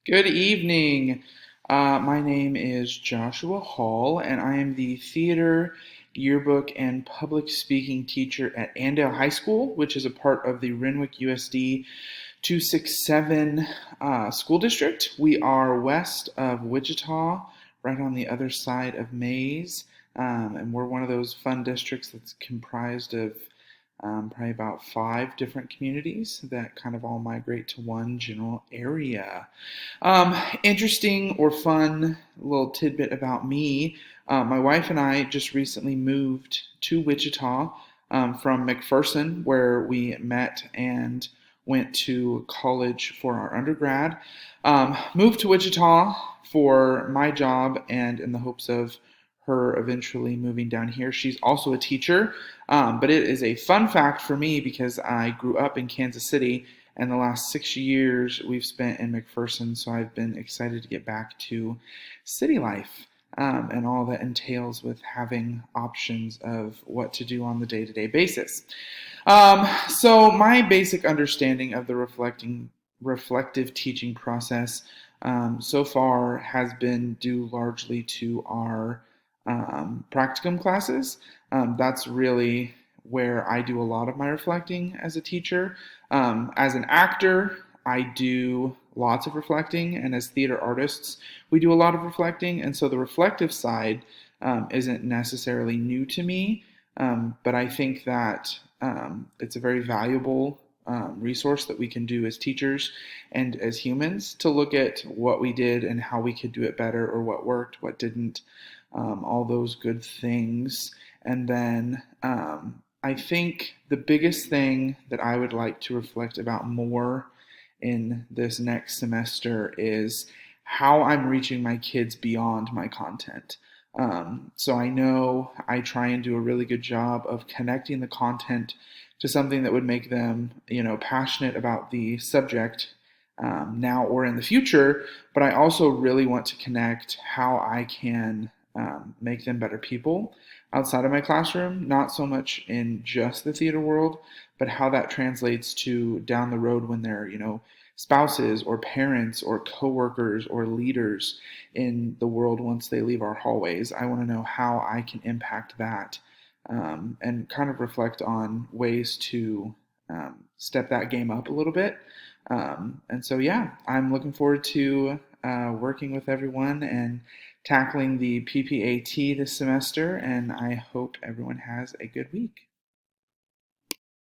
Good evening. My name is Joshua Hall, and I am the theater, yearbook, and public speaking teacher at Andale High School, which is a part of the Renwick USD 267 school district. We are west of Wichita, right on the other side of Mays, and we're one of those fun districts that's comprised of probably about 5 different communities that kind of all migrate to one general area. Interesting or fun little tidbit about me. My wife and I just recently moved to Wichita from McPherson, where we met and went to college for our undergrad. Moved to Wichita for my job and in the hopes of her eventually moving down here. She's also a teacher, but it is a fun fact for me because I grew up in Kansas City and the last 6 years we've spent in McPherson, so I've been excited to get back to city life and all that entails with having options of what to do on the day-to-day basis. So my basic understanding of the reflective teaching process so far has been due largely to our practicum classes. That's really where I do a lot of my reflecting as a teacher. As an actor, I do lots of reflecting, and as theater artists, we do a lot of reflecting. And so the reflective side isn't necessarily new to me, but I think that it's a very valuable resource that we can do as teachers and as humans to look at what we did and how we could do it better, or what worked, what didn't, all those good things. And then I think the biggest thing that I would like to reflect about more in this next semester is how I'm reaching my kids beyond my content. So I know I try and do a really good job of connecting the content to something that would make them, passionate about the subject now or in the future. But I also really want to connect how I can make them better people outside of my classroom, not so much in just the theater world, but how that translates to down the road when they're, spouses or parents or coworkers or leaders in the world once they leave our hallways. I want to know how I can impact that and kind of reflect on ways to step that game up a little bit. And so, yeah, I'm looking forward to working with everyone and tackling the PPAT this semester, and I hope everyone has a good week.